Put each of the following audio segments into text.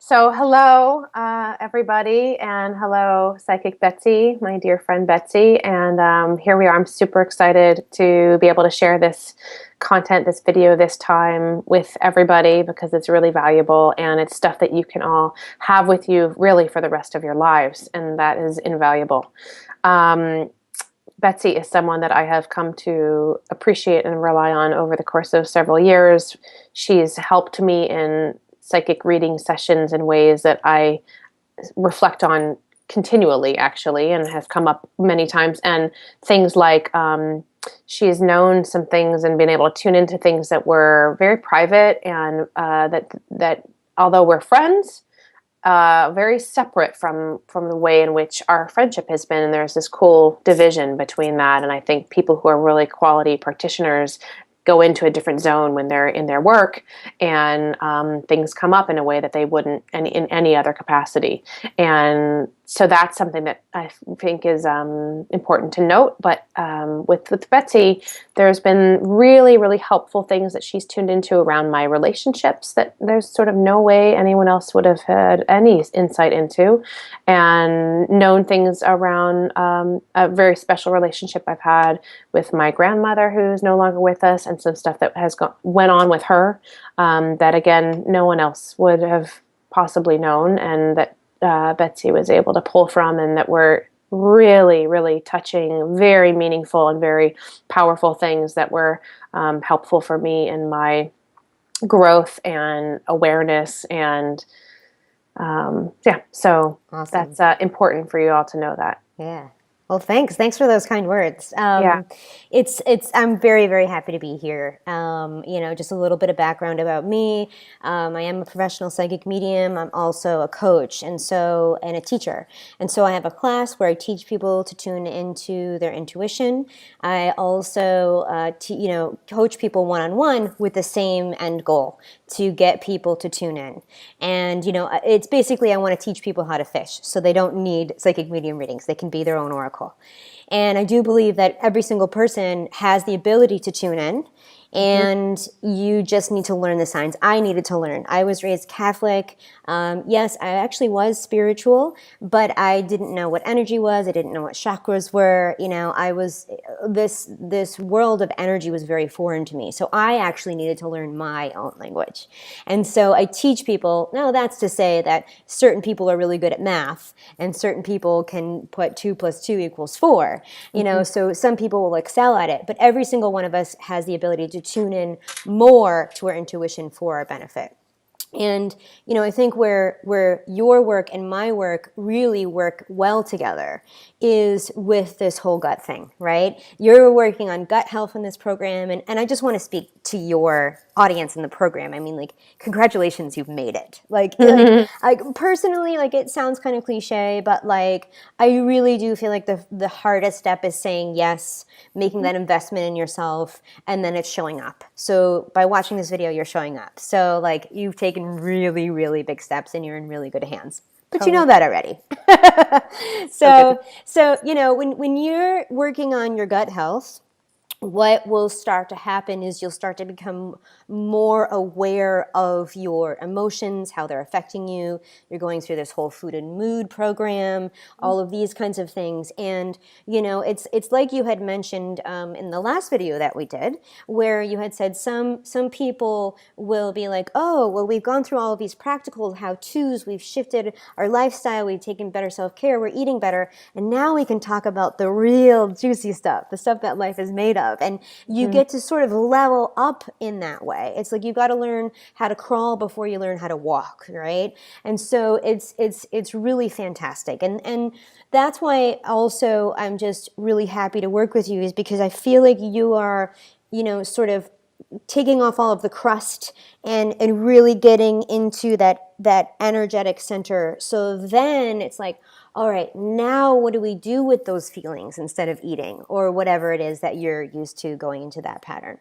So, hello, everybody, and hello, Psychic Betsy, my dear friend Betsy. And here we are. I'm super excited to be able to share this content, this video, this time with everybody because it's really valuable and it's stuff that you can all have with you really for the rest of your lives. And that is invaluable. Um, Betsy is someone that I have come to appreciate and rely on over the course of several years. She's helped me in psychic reading sessions in ways that I reflect on continually, actually, and has come up many times. And things like she has known some things and been able to tune into things that were very private and that although we're friends, very separate from the way in which our friendship has been. And there's this cool division between that. And I think people who are really quality practitioners go into a different zone when they're in their work, and things come up in a way that they wouldn't in any other capacity. And so that's something that I think is important to note. But with Betsy, there's been really, really helpful things that she's tuned into around my relationships that there's sort of no way anyone else would have had any insight into, and known things around a very special relationship I've had with my grandmother, who's no longer with us, and some stuff that went on with her that, again, no one else would have possibly known, and that Betsy was able to pull from, and that were really, really touching, very meaningful, and very powerful things that were helpful for me in my growth and awareness. And yeah, so Awesome. that's important for you all to know that. Yeah. Well, thanks. Thanks for those kind words. Yeah. I'm very, very happy to be here. Just a little bit of background about me. I am a professional psychic medium. I'm also a coach and a teacher. And so I have a class where I teach people to tune into their intuition. I also, coach people one-on-one with the same end goal, to get people to tune in. And, it's basically I want to teach people how to fish so they don't need psychic medium readings. They can be their own oracle. And I do believe that every single person has the ability to tune in, and you just need to learn the signs. I needed to learn. I was raised Catholic. Yes, I actually was spiritual, but I didn't know what energy was. I didn't know what chakras were. I was this world of energy was very foreign to me. So I actually needed to learn my own language. And so I teach people. Now that's to say that certain people are really good at math, and certain people can put 2 + 2 = 4. So some people will excel at it, but every single one of us has the ability to tune in more to our intuition for our benefit. And, I think where your work and my work really work well together is with this whole gut thing, right? You're working on gut health in this program. And I just want to speak to your audience in the program. I mean, like, congratulations, you've made it. Like personally, like, it sounds kind of cliche, but like, I really do feel like the hardest step is saying yes, making that investment in yourself, and then it's showing up. So by watching this video, you're showing up. So like, you've taken really, really big steps, and you're in really good hands. But you know that already. When you're working on your gut health, what will start to happen is you'll start to become more aware of your emotions, how they're affecting you. You're going through this whole food and mood program, all of these kinds of things. And, it's like you had mentioned in the last video that we did, where you had said some people will be like, oh, well, we've gone through all of these practical how-tos, we've shifted our lifestyle, we've taken better self-care, we're eating better, and now we can talk about the real juicy stuff, the stuff that life is made of. And you get to sort of level up in that way. It's like you've got to learn how to crawl before you learn how to walk, right? And so it's really fantastic. And that's why also I'm just really happy to work with you, is because I feel like you are, sort of taking off all of the crust and really getting into that energetic center. So then it's like, all right, now what do we do with those feelings instead of eating or whatever it is that you're used to going into that pattern?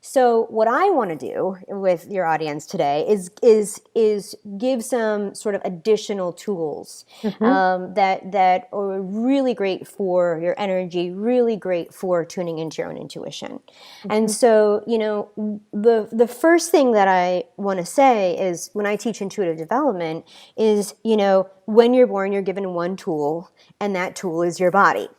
So what I want to do with your audience today is give some sort of additional tools Mm-hmm. that are really great for your energy, really great for tuning into your own intuition. And Mm-hmm. so, the first thing that I want to say is when I teach intuitive development is, when you're born, you're given one tool, and that tool is your body.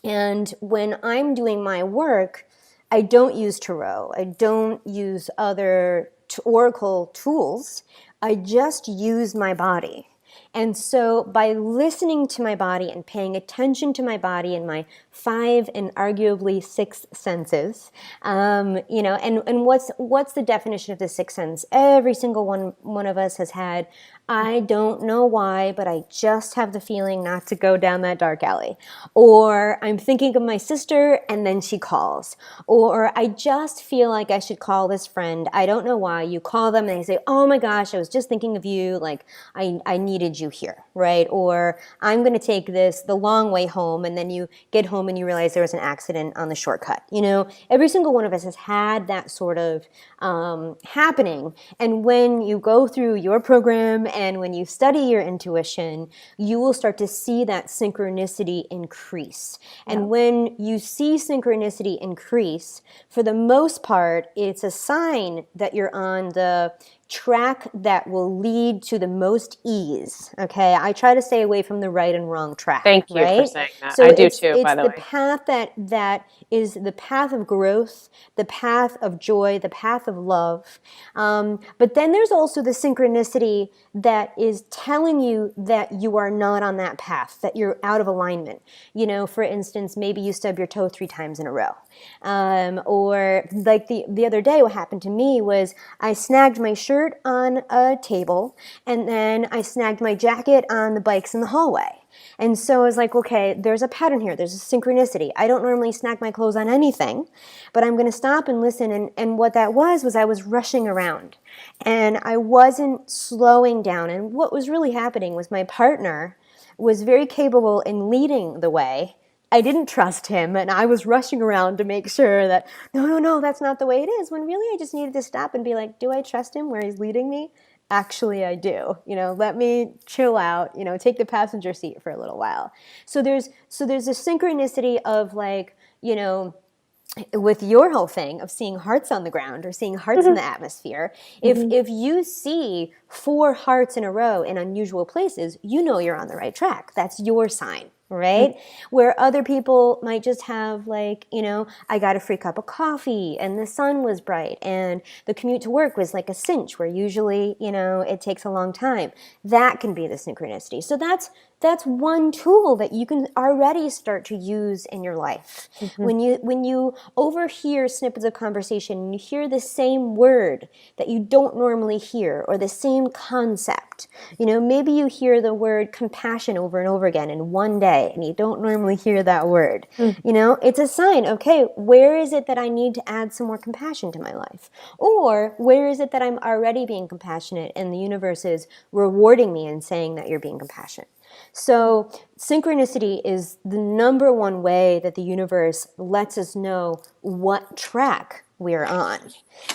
And when I'm doing my work, I don't use tarot. I don't use other oracle tools. I just use my body. And so by listening to my body and paying attention to my body and my five and arguably six senses, and what's the definition of the sixth sense? Every single one of us has had, I don't know why, but I just have the feeling not to go down that dark alley. Or I'm thinking of my sister and then she calls. Or I just feel like I should call this friend. I don't know why. You call them and they say, oh my gosh, I was just thinking of you. Like I needed you here, right? Or I'm going to take the long way home, and then you get home and you realize there was an accident on the shortcut. Every single one of us has had that sort of happening. And when you go through your program and when you study your intuition, you will start to see that synchronicity increase. And Yeah. when you see synchronicity increase, for the most part, it's a sign that you're on the track that will lead to the most ease. Okay, I try to stay away from the right and wrong track, Thank you for right? saying that. So I do it's too, it's by the the way. path that is the path of growth, the path of joy, the path of love. But then there's also the synchronicity that is telling you that you are not on that path, that you're out of alignment. For instance, maybe you stub your toe 3 times in a row. Or like the other day, what happened to me was I snagged my shirt on a table, and then I snagged my jacket on the bikes in the hallway. And so I was like, okay, there's a pattern here. There's a synchronicity. I don't normally snag my clothes on anything, but I'm going to stop and listen. And what that was I was rushing around, and I wasn't slowing down. And what was really happening was my partner was very capable in leading the way. I didn't trust him, and I was rushing around to make sure that, no, that's not the way it is, when really I just needed to stop and be like, do I trust him where he's leading me? Actually, I do. Let me chill out, take the passenger seat for a little while. So there's a synchronicity of, like, with your whole thing of seeing hearts on the ground or seeing hearts in Mm-hmm. the atmosphere. if Mm-hmm. if you see 4 hearts in a row in unusual places, you're on the right track. That's your sign, right? Where other people might just have, like, I got a free cup of coffee and the sun was bright and the commute to work was like a cinch, where usually it takes a long time. That can be the synchronicity. So that's one tool that you can already start to use in your life. Mm-hmm. When you overhear snippets of conversation and you hear the same word that you don't normally hear, or the same concept, maybe you hear the word compassion over and over again in one day and you don't normally hear that word. It's a sign. Okay, where is it that I need to add some more compassion to my life? Or where is it that I'm already being compassionate and the universe is rewarding me and saying that you're being compassionate? So synchronicity is the number one way that the universe lets us know what track we're on.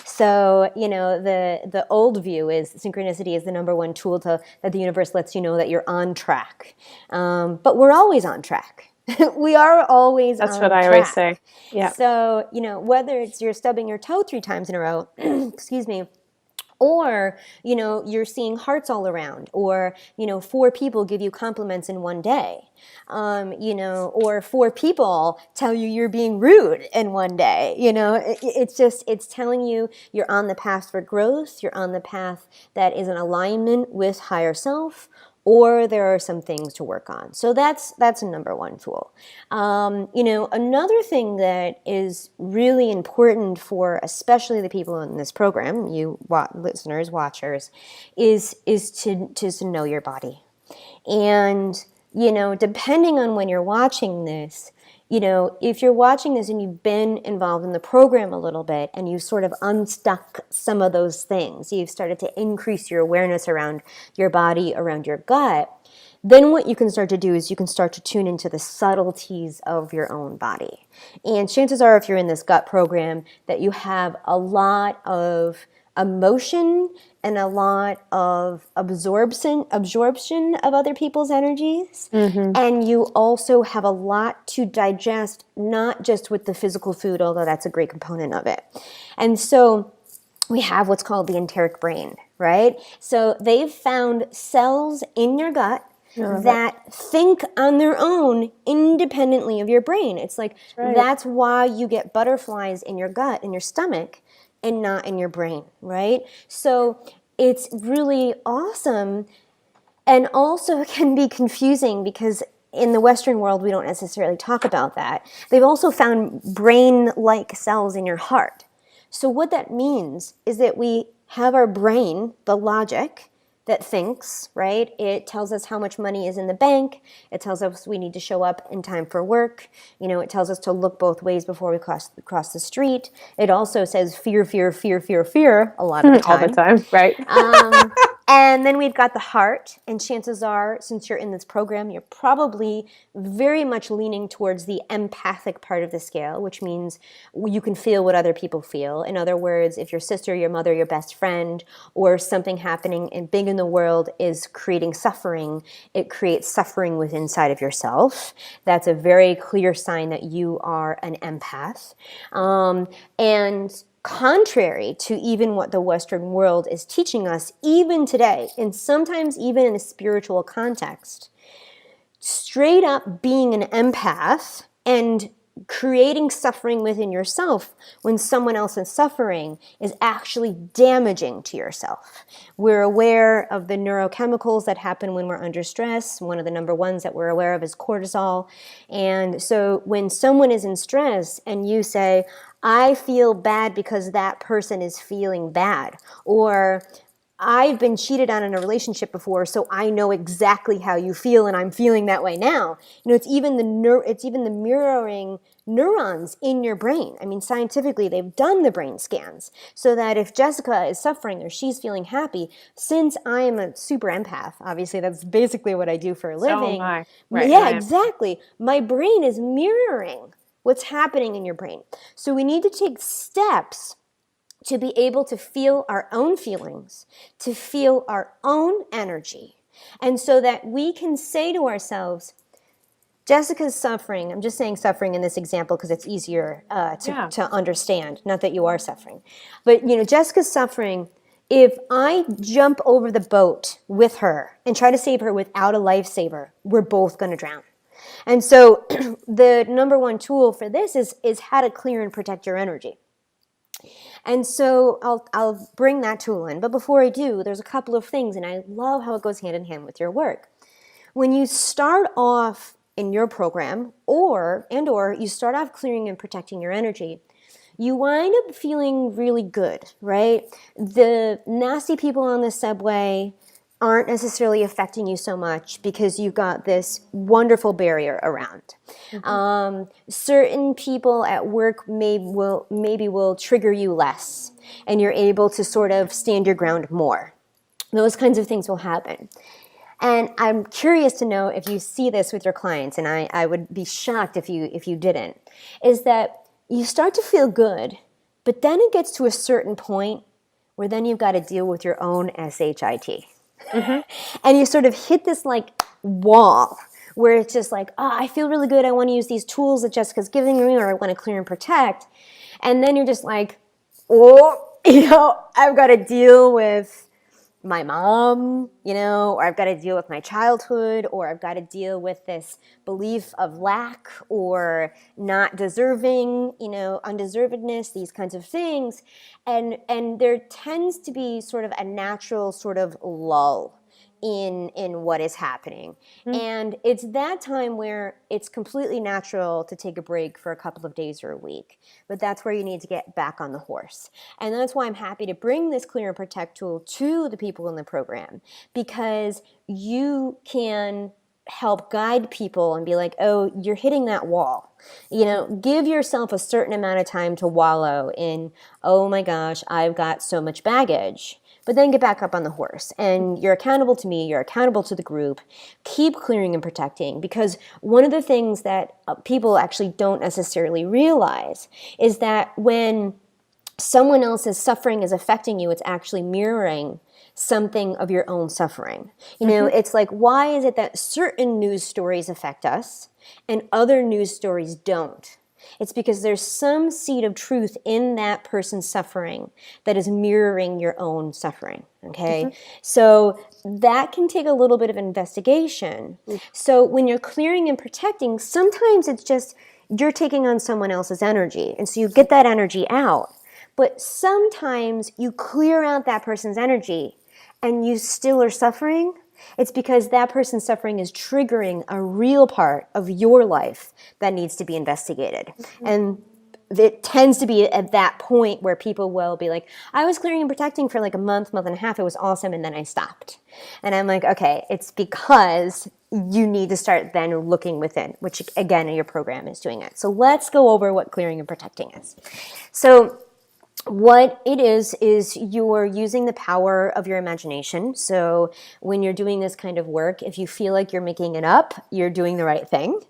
So, the old view is synchronicity is the number one tool that the universe lets you know that you're on track. But we're always on track. We are always That's what on I always say. track. Yeah. So, whether it's you're stubbing your toe 3 times in a row, excuse me, or you're seeing hearts all around, or 4 people give you compliments in one day, or 4 people tell you you're being rude in one day. It's telling you you're on the path for growth, you're on the path that is in alignment with higher self, or there are some things to work on. So that's a number one tool. Another thing that is really important for especially the people in this program, you listeners, watchers, is to know your body. And depending on when you're watching this, if you're watching this and you've been involved in the program a little bit and you've sort of unstuck some of those things, you've started to increase your awareness around your body, around your gut, then what you can start to do is you can start to tune into the subtleties of your own body. And chances are, if you're in this gut program, that you have a lot of emotion and a lot of absorption of other people's energies. Mm-hmm. And you also have a lot to digest, not just with the physical food, although that's a great component of it. And so we have what's called the enteric brain, right? So they've found cells in your gut that think on their own independently of your brain. It's like, that's why you get butterflies in your gut, in your stomach, and not in your brain, right? So it's really awesome, and also can be confusing because in the Western world, we don't necessarily talk about that. They've also found brain-like cells in your heart. So what that means is that we have our brain, the logic that thinks, right? It tells us how much money is in the bank. It tells us we need to show up in time for work. You know, it tells us to look both ways before we cross the street. It also says fear, fear, fear, fear, fear a lot of the time. All the time, right? And then we've got the heart, and chances are, since you're in this program, you're probably very much leaning towards the empathic part of the scale, which means you can feel what other people feel. In other words, if your sister, your mother, your best friend, or something happening big in the world is creating suffering, it creates suffering within inside of yourself. That's a very clear sign that you are an empath. And contrary to even what the Western world is teaching us, even today, and sometimes even in a spiritual context, straight up being an empath and creating suffering within yourself when someone else is suffering is actually damaging to yourself. We're aware of the neurochemicals that happen when we're under stress. One of the number ones that we're aware of is cortisol. And so when someone is in stress and you say, I feel bad because that person is feeling bad, or I've been cheated on in a relationship before, so I know exactly how you feel, and I'm feeling that way now. You know, it's even the mirroring neurons in your brain. I mean, scientifically, they've done the brain scans so that if Jessica is suffering or she's feeling happy, since I am a super empath, obviously that's basically what I do for a living. So am I. Right, yeah, exactly. My brain is mirroring what's happening in your brain. So we need to take steps to be able to feel our own feelings, to feel our own energy, and so that we can say to ourselves, Jessica's suffering. I'm just saying suffering in this example because it's easier to understand, not that you are suffering. But, you know, Jessica's suffering. If I jump over the boat with her and try to save her without a lifesaver, we're both going to drown. And so the number one tool for this is how to clear and protect your energy. And so I'll bring that tool in. But before I do, there's a couple of things, and I love how it goes hand in hand with your work. When you start off in your program, or you start off clearing and protecting your energy, you wind up feeling really good, right? The nasty people on the subway aren't necessarily affecting you so much because you've got this wonderful barrier around. Mm-hmm. Certain people at work maybe will trigger you less, and you're able to sort of stand your ground more. Those kinds of things will happen. And I'm curious to know if you see this with your clients, and I would be shocked if you didn't, is that you start to feel good, but then it gets to a certain point where then you've got to deal with your own SHIT. Mm-hmm. And you sort of hit this like wall where it's just like, oh, I feel really good. I want to use these tools that Jessica's giving me, or I want to clear and protect. And then you're just like, oh, you know, I've got to deal with my mom, you know, or I've got to deal with my childhood, or I've got to deal with this belief of lack or not deserving, you know, undeservedness, these kinds of things. And there tends to be sort of a natural sort of lull in what is happening. Mm-hmm. And it's that time where it's completely natural to take a break for a couple of days or a week. But that's where you need to get back on the horse. And that's why I'm happy to bring this Clear and Protect tool to the people in the program, because you can help guide people and be like, oh, you're hitting that wall. You know, give yourself a certain amount of time to wallow in, oh my gosh, I've got so much baggage. but then get back up on the horse. And you're accountable to me, you're accountable to the group. Keep clearing and protecting, because one of the things that people actually don't necessarily realize is that when someone else's suffering is affecting you, it's actually mirroring something of your own suffering. You know, it's like, why is it that certain news stories affect us and other news stories don't? It's because there's some seed of truth in that person's suffering that is mirroring your own suffering, okay? So that can take a little bit of investigation. So when you're clearing and protecting, sometimes it's just you're taking on someone else's energy, and so you get that energy out. But sometimes you clear out that person's energy and you still are suffering. It's because that person's suffering is triggering a real part of your life that needs to be investigated. And it tends to be at that point where people will be like, I was clearing and protecting for like a month and a half. It was awesome. And then I stopped. And I'm like, okay, it's because you need to start then looking within, which again, your program is doing it. So let's go over what clearing and protecting is. So what it is you're using the power of your imagination. So when you're doing this kind of work, if you feel like you're making it up, you're doing the right thing.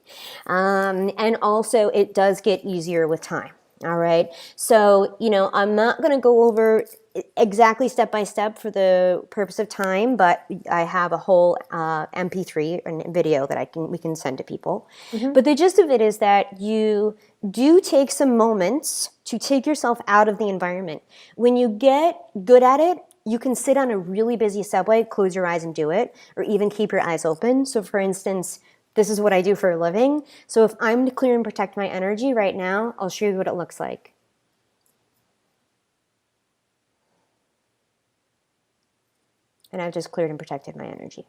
And also it does get easier with time. All right. So, you know, I'm not going to go over exactly step by step for the purpose of time, but I have a whole MP3 and video that we can send to people. But the gist of it is that you do take some moments to take yourself out of the environment. When you get good at it, you can sit on a really busy subway, close your eyes and do it, or even keep your eyes open. So for instance, this is what I do for a living. So if I'm to clear and protect my energy right now, I'll show you what it looks like. And I've just cleared and protected my energy.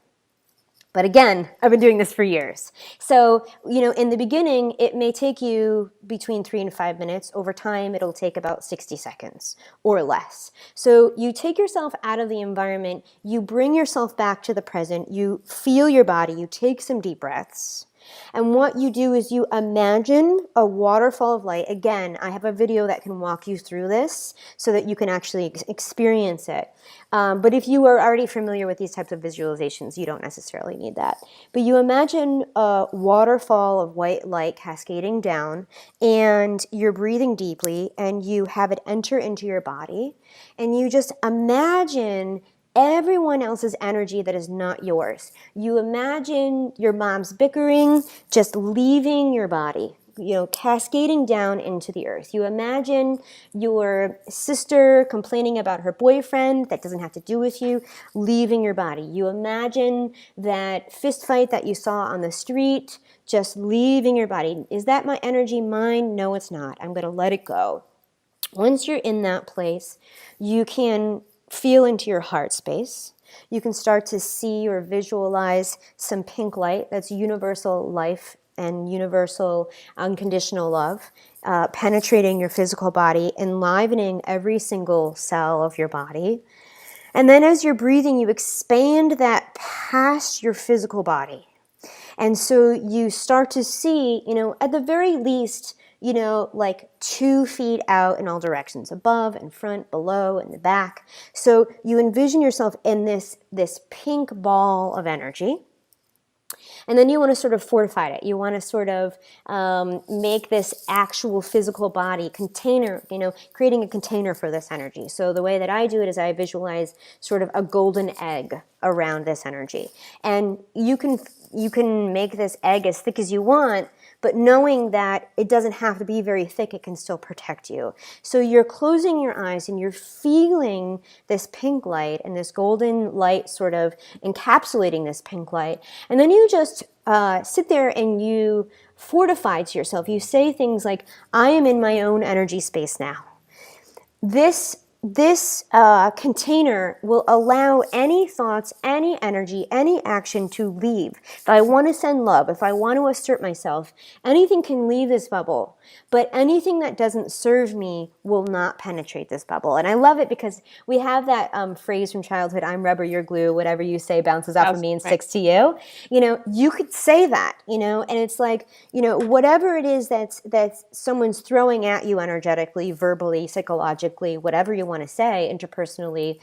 But again, I've been doing this for years. So, you know, in the beginning, it may take you between 3 and 5 minutes. Over time, it'll take about 60 seconds or less. So you take yourself out of the environment, you bring yourself back to the present, you feel your body, you take some deep breaths. And what you do is you imagine a waterfall of light. Again, I have a video that can walk you through this so that you can actually experience it. But if you are already familiar with these types of visualizations, you don't necessarily need that. But you imagine a waterfall of white light cascading down, and you're breathing deeply, and you have it enter into your body, and you just imagine everyone else's energy that is not yours. You imagine your mom's bickering just leaving your body, you know, cascading down into the earth. You imagine your sister complaining about her boyfriend that doesn't have to do with you, leaving your body. You imagine that fist fight that you saw on the street, just leaving your body. Is that my energy mine? No, it's not. I'm going to let it go. Once you're in that place, you can feel into your heart space. You can start to see or visualize some pink light. That's universal life and universal unconditional love, penetrating your physical body, enlivening every single cell of your body. And then as you're breathing, you expand that past your physical body. And so you start to see, you know, at the very least, you know, like 2 feet out in all directions, above and front, below and the back. So you envision yourself in this pink ball of energy. And then you want to sort of fortify it. You want to sort of make this actual physical body container, you know, creating a container for this energy. So the way that I do it is I visualize sort of a golden egg around this energy. And you can make this egg as thick as you want, but knowing that it doesn't have to be very thick, it can still protect you. So you're closing your eyes and you're feeling this pink light and this golden light sort of encapsulating this pink light. And then you just sit there and you fortify to yourself. You say things like, I am in my own energy space now. This container will allow any thoughts, any energy, any action to leave. If I want to send love, if I want to assert myself, anything can leave this bubble. But anything that doesn't serve me will not penetrate this bubble. And I love it because we have that phrase from childhood, I'm rubber, you're glue, whatever you say bounces off of me and sticks to you. You know, you could say that, you know, and it's like, you know, whatever it is that's someone's throwing at you energetically, verbally, psychologically, whatever you want to say interpersonally,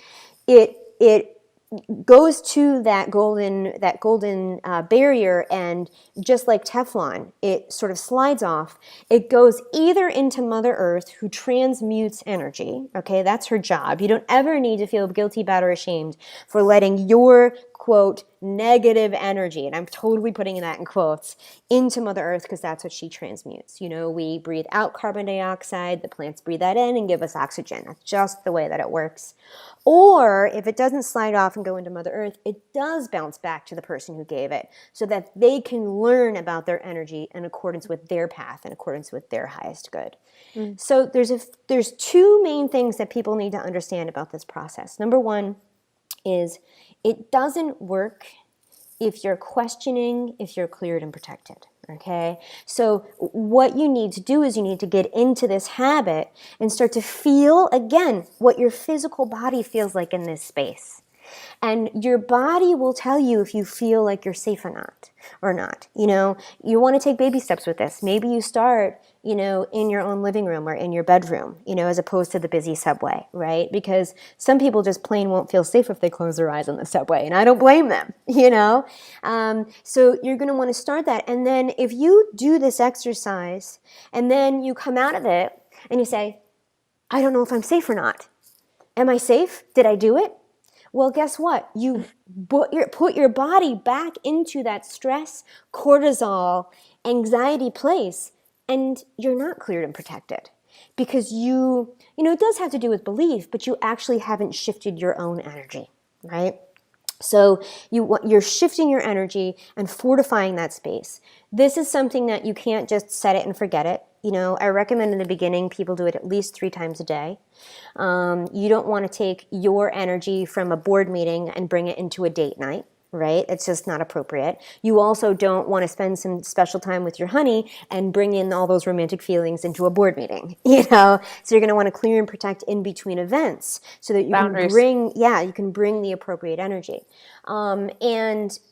it goes to that golden barrier, and just like Teflon, it sort of slides off. It goes either into Mother Earth, who transmutes energy. Okay, that's her job. You don't ever need to feel guilty, bad, or ashamed for letting your, quote, negative energy, and I'm totally putting that in quotes, into Mother Earth, because that's what she transmutes. We breathe out carbon dioxide, the plants breathe that in and give us oxygen. That's just the way that it works. Or if it doesn't slide off and go into Mother Earth, it does bounce back to the person who gave it, so that they can learn about their energy in accordance with their path, in accordance with their highest good. Mm. So there's two main things that people need to understand about this process. Number one is, it doesn't work if you're questioning if you're cleared and protected. Okay, so what you need to do is you need to get into this habit and start to feel again what your physical body feels like in this space. And your body will tell you if you feel like you're safe or not. You want to take baby steps with this. Maybe you start, in your own living room or in your bedroom, as opposed to the busy subway, right? Because some people just plain won't feel safe if they close their eyes on the subway, and I don't blame them, So you're going to want to start that. And then if you do this exercise and then you come out of it and you say, I don't know if I'm safe or not. Am I safe? Did I do it? Well, guess what? You put your body back into that stress, cortisol, anxiety place, and you're not cleared and protected. Because it does have to do with belief, but you actually haven't shifted your own energy, right? So you're shifting your energy and fortifying that space. This is something that you can't just set it and forget it. I recommend in the beginning people do it at least 3 times a day. You don't want to take your energy from a board meeting and bring it into a date night, right? It's just not appropriate. You also don't want to spend some special time with your honey and bring in all those romantic feelings into a board meeting, So you're going to want to clear and protect in between events so that you Boundaries. you can bring the appropriate energy. And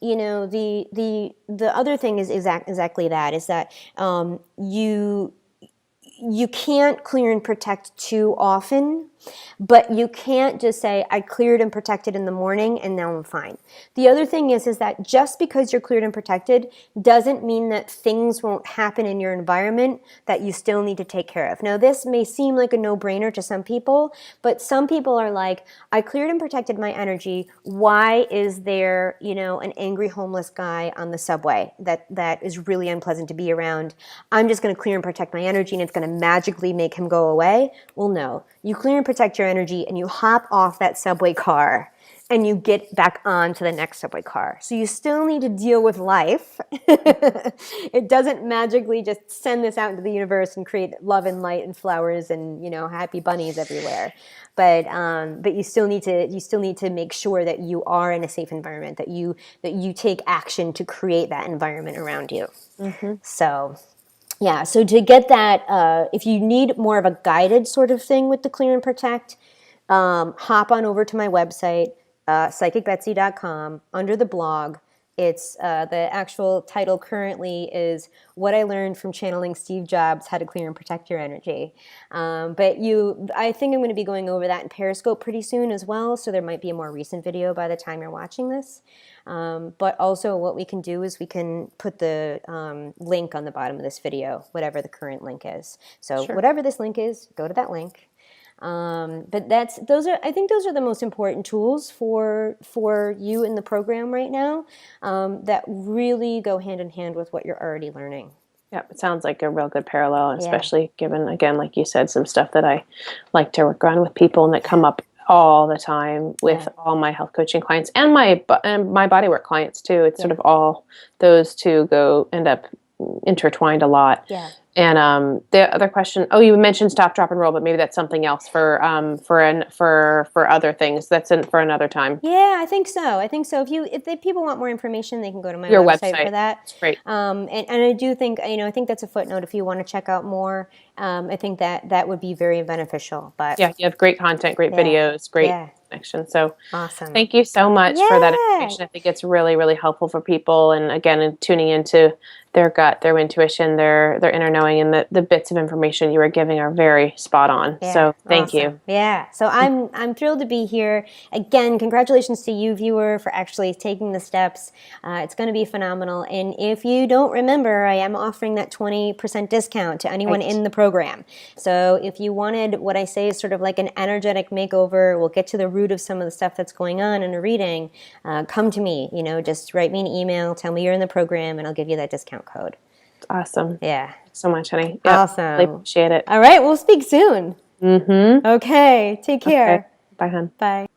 the other thing is exactly that, is that you can't clear and protect too often, but you can't just say, I cleared and protected in the morning and now I'm fine. The other thing is that just because you're cleared and protected doesn't mean that things won't happen in your environment that you still need to take care of. Now, this may seem like a no-brainer to some people, but some people are like, I cleared and protected my energy. Why is there, an angry homeless guy on the subway that is really unpleasant to be around? I'm just going to clear and protect my energy and it's going to magically make him go away. Well, no. You clear and protect your energy and you hop off that subway car and you get back on to the next subway car. So you still need to deal with life. It doesn't magically just send this out into the universe and create love and light and flowers and, happy bunnies everywhere. But you still need to make sure that you are in a safe environment, that you take action to create that environment around you. Mm-hmm. So yeah, so to get that, if you need more of a guided sort of thing with the Clear and Protect, hop on over to my website, psychicbetsy.com. Under the blog, it's the actual title currently is What I Learned from Channeling Steve Jobs, How to Clear and Protect Your Energy. But I think I'm going to be going over that in Periscope pretty soon as well, so there might be a more recent video by the time you're watching this. But also what we can do is we can put the link on the bottom of this video, whatever the current link is. So Sure. whatever this link is, go to that link. But I think those are the most important tools for you in the program right now, that really go hand in hand with what you're already learning. Yeah, it sounds like a real good parallel, especially given, again, like you said, some stuff that I like to work on with people and that come up all the time with all my health coaching clients and my bodywork clients too. It's sort of all those two end up intertwined a lot. Yeah. And the other question, you mentioned stop, drop, and roll, but maybe that's something else for other things. That's for another time. Yeah, I think so. If people want more information, they can go to my Your website for that. That's great. And I do think, I think that's a footnote if you want to check out more. I think that would be very beneficial. But Yeah, you have great content, great yeah, videos, great yeah, connection. So awesome. thank you so much for that Yeah. information. I think it's really, really helpful for people. And again, in tuning into their gut, their intuition, their inner knowing, and the bits of information you were giving are very spot on. Yeah, So thank you. awesome. Yeah. So I'm thrilled to be here. Again, congratulations to you, viewer, for actually taking the steps. It's going to be phenomenal. And if you don't remember, I am offering that 20% discount to anyone Right. in the program. So if you wanted what I say is sort of like an energetic makeover, we'll get to the root of some of the stuff that's going on in a reading. Come to me. Just write me an email, tell me you're in the program, and I'll give you that discount code. Awesome. Yeah. Thanks so much, honey. Yep, really Awesome. appreciate it. All right. We'll speak soon. Mm-hmm. Okay. Take Okay. care. Bye, hon. Bye.